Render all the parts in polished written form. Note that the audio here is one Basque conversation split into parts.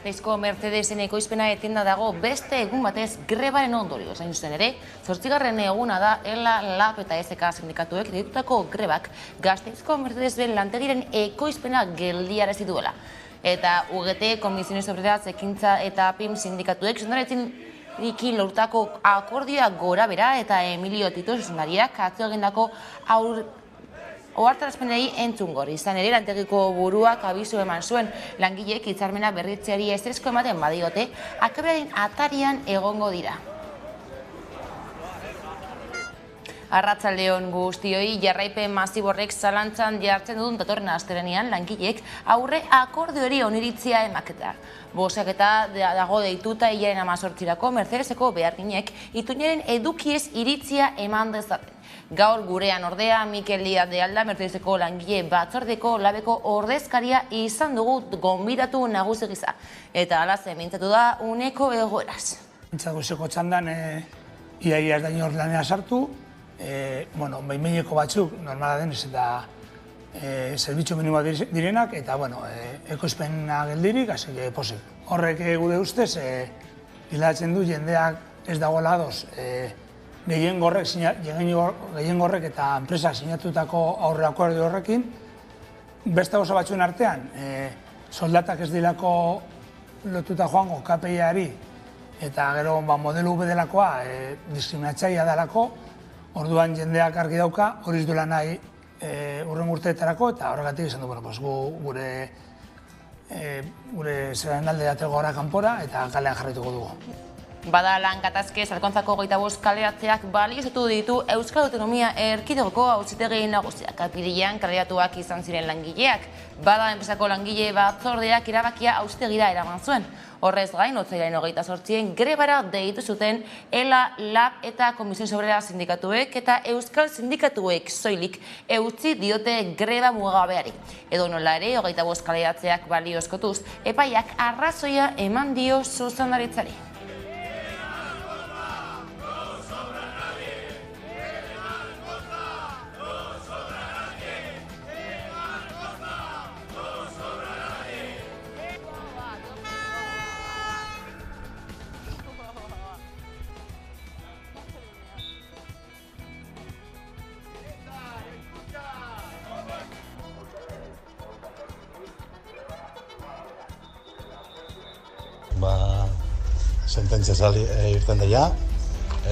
Gasteizko Mercedesen ekoizpena etenda dago beste egun batez grebaren ondorioz. Hain zuzen ere, 8. eguna da ELA, LAB eta SK sindikatuek deitutako grebak Gasteizko Mercedesen lantegiren ekoizpena geldiarazi duela. Eta UGT, Komisiones Obreras, Ekintza eta PIM sindikatuek zuzendaretzin ikin lortako akordioa gora bera eta Emilio Tito zuzendariak atzo egindako ohartarazpenei entzungor. Izan ere, lantegiko buruak abisu eman zuen langileek hitzarmena berritzeari ezezko ematen badiote, akaberaren atarian egongo dira. Arratsaldeon guztioi, jarraipen masiborrek zalantzan jartzen duten datorren astelehenean langileek aurre akordiori oniritzia emaketa. Bozketa dago deituta hilaren 18-rako Mercedeseko beharginek Ituñeren edukiez iritzia eman dezaten. Gaur gurean ordea Mikel Díaz de Alda Mercedeseko langile batzordeko labeko ordezkaria izan dugu gonbidatu nagusi gisa. Eta hala mintzatu da uneko egoeraz. Mintzagozeko txandan iaia ez da inor lanera sartu, behin-behineko batzuk normala denez eta zerbitzu minimoa direnak, eta ekoizpena geldirik, hasi posik. Horrek gure ustez, hilatzen du jendeak ez dagoela ados, gehiengorrek eta enpresak sinatutako aurre akordio horrekin, beste gauza batzuen artean, soldatak ez dilako lotuta joango KPI-ari, eta gero modelo V delakoa diskriminatzailea delako, orduan jendeak argi dauka, hori ez duela nahi urren urteetarako, eta horregatik izan du, gure zeraren alde datego gara kanpora, eta kalean jarraituko dugu. Bada lan gatazke Zalkontzako 25 kaleratzeak baliozatu ditu Euskal Autonomia Erkidegoko auzitegi nagusiak. Apirilean kaleratuak izan ziren langileak. Bada enpresako langile batzordeak erabakia auzitegira eraman zuen. Horrez gain, otsailaren 28 grebara deitu zuten ELA, LAB eta Komisiones Obreras sindikatuek eta Euskal sindikatuek soilik eutzi diote greba mugagabeari. Edo nola ere, 25 kaleratzeak baliozkotuz, epaiak arrazoia eman dio zuzendaritzari. Sententzia irten daia,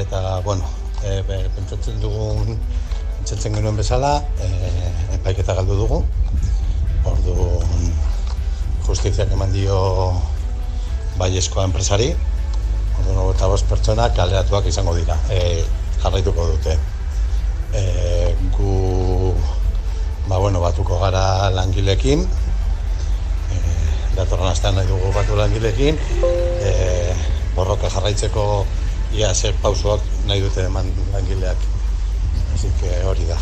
eta, pentsatzen genuen bezala, epaiketa galdu dugu. Orduan, justiziak eman dio baiezkoa enpresari, orduan 25 pertsona kaleratuak izango dira, jarraituko dute. Gu, batuko gara langilekin, datorren astean nahi dugu batu langilekin, borroka jarraitzeko ia zer pausoak nahi dute eman langileak. Así que hori da.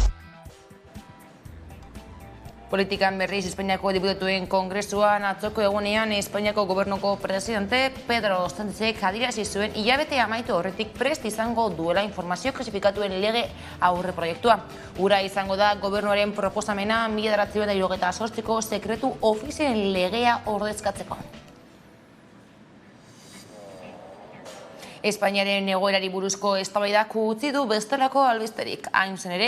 Politikan berriz Espainiako diputatuen kongresuan atzoko egunean Espainiako gobernuko presidente Pedro Sánchezek adierazi zuen hilabete amaitu horretik prest izango duela informazio klasifikatuen lege aurre proiektua. Hura izango da gobernuaren proposamena 1998ko sekretu ofizialen legea ordezkatzeko. Espainiaren egoerari buruzko eztabaidak utzi du bestelako albisterik. Hain zen ere,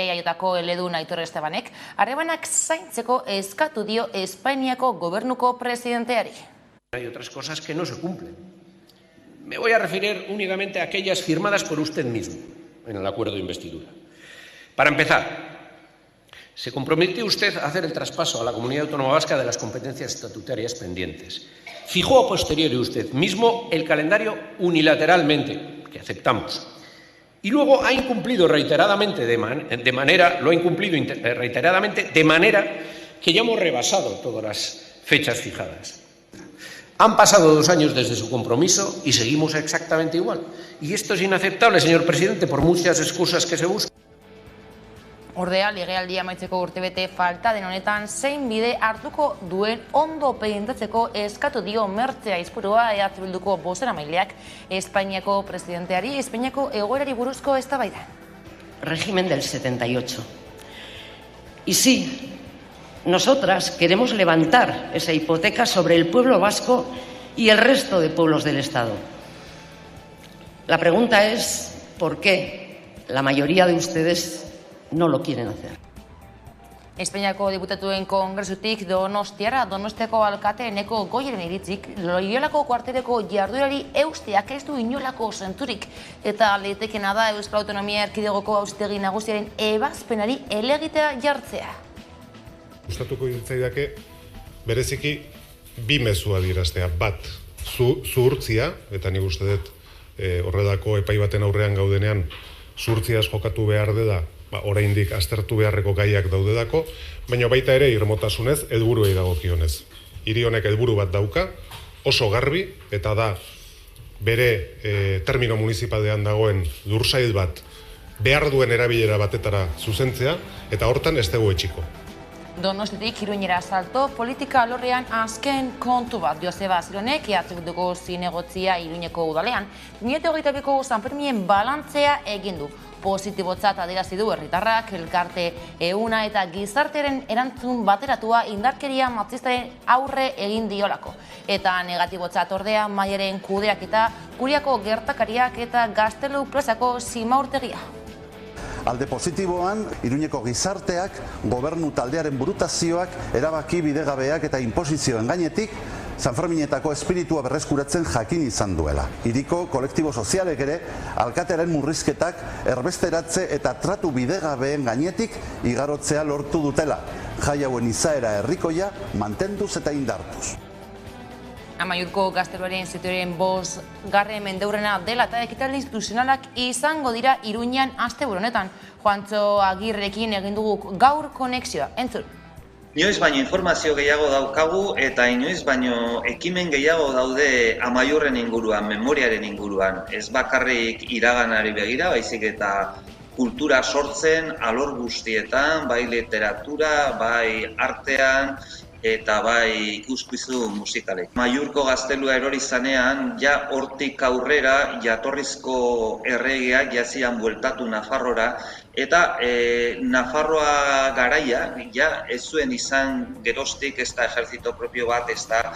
EAJko eledun Aitor Estebanek, harremanak zaintzeko eskatu dio Espainiako gobernuko presidenteari. Hay otras cosas que no se cumplen. Me voy a referir únicamente a aquellas firmadas por usted mismo en el acuerdo de investidura. Para empezar, se comprometió usted a hacer el traspaso a la Comunidad Autónoma Vasca de las competencias estatutarias pendientes. Fijó a posteriori usted mismo el calendario unilateralmente, que aceptamos. Y luego ha incumplido reiteradamente de manera que ya hemos rebasado todas las fechas fijadas. Han pasado 2 años desde su compromiso y seguimos exactamente igual. Y esto es inaceptable, señor presidente, por muchas excusas que se buscan. Ordea, legealdia amaitzeko urtebete falta den honetan zein bide hartuko duen ondo pensatzeko eskatu dio Mertxe Aizpurua EH Bilduko bozeramaileak Espainiako presidenteari Espainiako egoerari buruzko eztabaida. Régimen del 78. Y sí, nosotras queremos levantar esa hipoteca sobre el pueblo vasco y el resto de pueblos del Estado. La pregunta es, ¿por qué la mayoría de ustedes no lo quieren hacer? Espainiako diputatuen kongresutik Donostiako alkate Eneko Goiren iritzik, Loiolako kuarteleko jarduerari eusteak ez du inolako zentzurik, eta leitekena da Euskal Autonomia Erkidegoko Auzitegi Nagusiaren ebazpenari helegitea jartzea. Gustatuko ditzaidake bereziki bi mezu adieraztea. Bat, zuhurtzia, eta nik uste dut horrelako epai baten aurrean gaudenean zuhurtziaz jokatu behar dela, oraindik aztertu beharreko gaiak daudedako, baina baita ere irmotasunez helburuei dagokionez. Hiri honek helburu bat dauka, oso garbi, eta da bere termino municipalean dagoen lursail bat behar duen erabilera batetara zuzentzea, eta hortan ez dugu etxiko. Donostitik Iruñera salto politika alorrean azken kontu bat. Joseba Zironek ehatzegutuko zinegotzia Iruñeko udalean, 2022ko Sanferminen balantzea egin du. Positibotzat adierazi du herritarrak, elkarte ehuna eta gizartearen erantzun bateratua indarkeria matxistaren aurre egin diolako. Eta negatibotzat ordea Maiaren kudeaketa, Kuriako gertakariak eta Gaztelu plazako zimaurtegia. Alde positiboan, Iruñeko gizarteak, gobernu taldearen burutazioak, erabaki bidegabeak eta inposizioen gainetik, Sanferminetako espiritua berreskuratzen jakin izan duela. Hiriko kolektibo sozialek ere, alkatearen murrizketak erbesteratze eta tratu bidegabeen gainetik igarotzea lortu dutela. Jai hauen izaera herrikoia mantenduz eta indartuz. Amaiurko gazteluaren sektoreen 5. mendeurrena dela eta ekitaldi instituzionalak izango dira Iruñan asteburu honetan. Juantxo Agirrekin egin dugu gaur konexioa. Entzun. Inoiz baino informazio gehiago daukagu eta inoiz baino ekimen gehiago daude Amaiurren inguruan, memoriaren inguruan. Ez bakarrik iraganari begira, baizik eta kultura sortzen alor guztietan, bai literatura, bai artean, eta bai ikuskizu musikalek. Amaiurko gaztelua erori zanean, ja hortik aurrera jatorrizko erregeak jazian bueltatu Nafarrora, eta Nafarroa garaia, ja ez zuen izan geroztik ez da ejerzito propio bat, ez da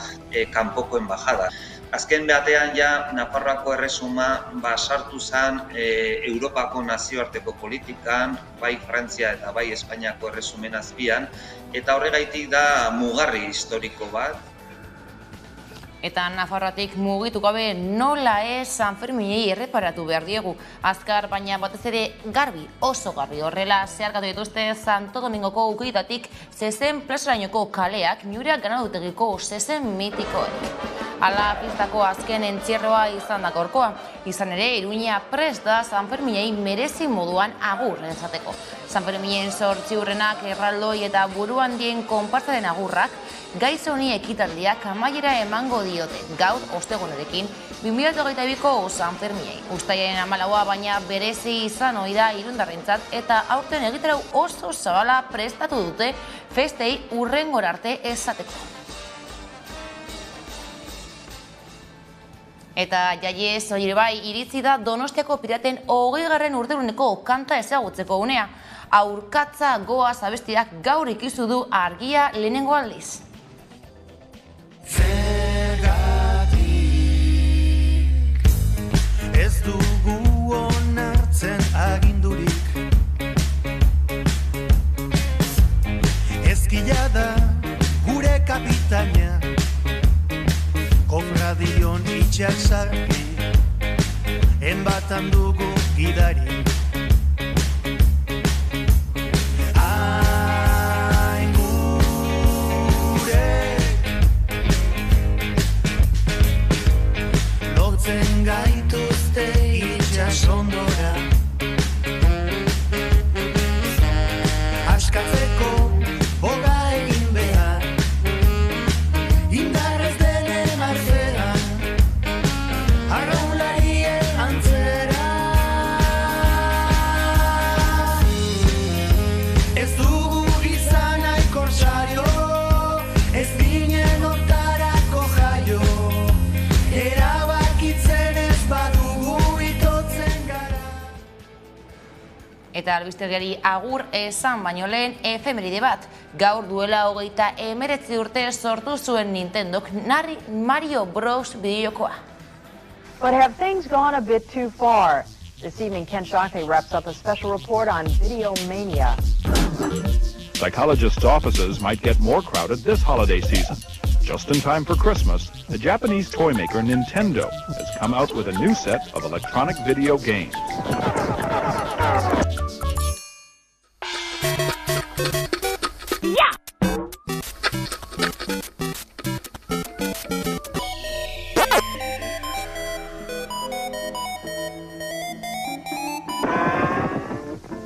kanpoko embajada. Azken batean ja Nafarroako erresuma sartu zen Europako nazioarteko politikan, bai Frantzia eta bai Espainiako erresumen azpian, eta horregaitik da mugarri historiko bat. Eta Nafarroatik mugitu gabe nola ez Sanferminei erreparatu behar diegu. Azkar, baina batez ere garbi, oso garbi horrela zeharkatu dituzte Santo Domingoko ukiditatik zezen plazarainoko kaleak Ñuria ganadutegiko zezen mitikoek. Ala pistako azken entzierroa izan da gaurkoa. Izan ere, Iruña prest da Sanferminei merezi moduan agur esateko. Sanferminen 8 urrenak erraldoi eta buru handien konpartzaren agurrak, gaiz honi ekitaldiak amaiera emango diote gaur ostegunerekin 2022ko Sanferminei. Uztailaren 14 baina berezi izan ohi da irundarrentzat eta aurten egitarau oso zabala prestatu dute festei hurrengora arte esateko. Eta jaiez, hori bai, iritzi da Donostiako piraten 20. urteruneko kanta ezagutzeko unea. Aurkatza goaz abestiak gaur ikizu du argia lehenengo aldiz. Zergatik ez dugu onartzen agindurik, ezkila da gure kapitaina, konradion itxak sarri, enbatan dugu gidari. Gaituzte itxasondora, askatzeko boga egin behar, indarrez denen artean, arraunlarien antzera. Eta albistegiari agur esan baino lehen efemeride bat. Gaur duela 29 urte sortu zuen Nintendok Mario Bros. Bideojokoa. But have things gone a bit too far? This evening, Ken Shockley wraps up a special report on video mania. Psychologists' offices might get more crowded this holiday season. Just in time for Christmas, the Japanese toy maker Nintendo has come out with a new set of electronic video games.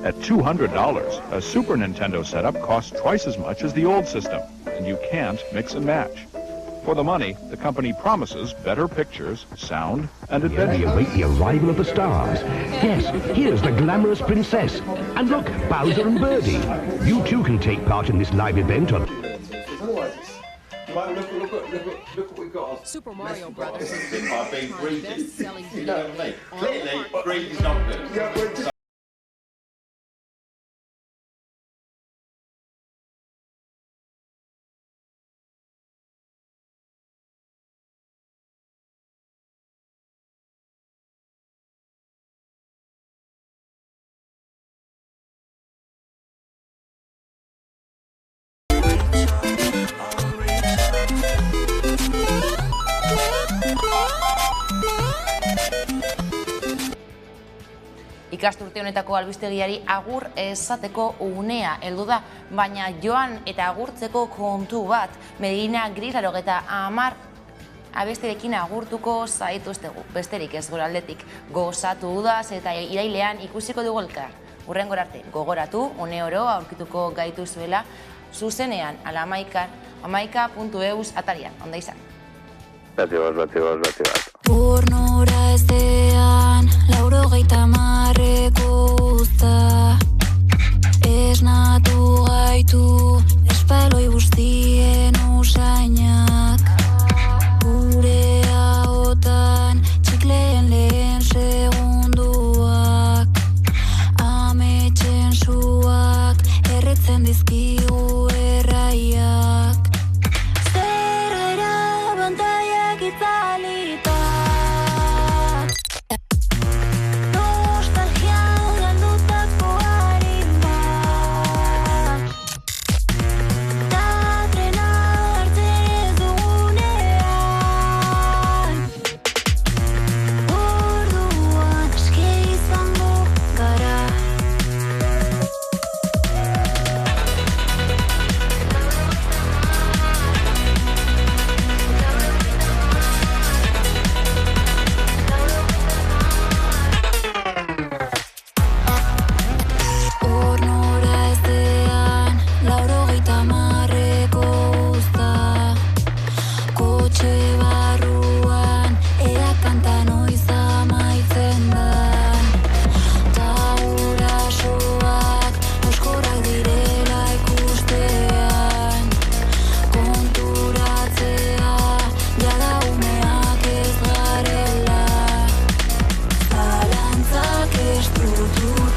At $200, a Super Nintendo setup costs twice as much as the old system, and you can't mix and match. For the money, the company promises better pictures, sound, and adventure. You await the arrival of the stars. Yes, here's the glamorous princess. And look, Bowser and Birdie. You too can take part in this live event on... Look what we've got. Super Mario Brothers is being greedy. best-selling You know what I mean? Clearly, greedy's not good. Ikasturte honetako albistegiari agur esateko unea heldu da, baina joan eta agurtzeko kontu bat, Medina Gris 80 abestirekin agurtuko zaituztegu, besterik ez gure aldetik, gozatu udaz eta irailean ikusiko dugu elkar. Hurrengora arte, gogoratu, une oro aurkituko gaituzuela, zuzenean, ala 11.eus atarian, onda izan. Bati bat. Pornora ezean, 90 uzta. Esnatu gaitu, espaloi guztien usainak. Gure ahotan, txikleen lehen segunduak. Ametxen suak, erretzen dizkigu erraiak. Zalantzak ez dut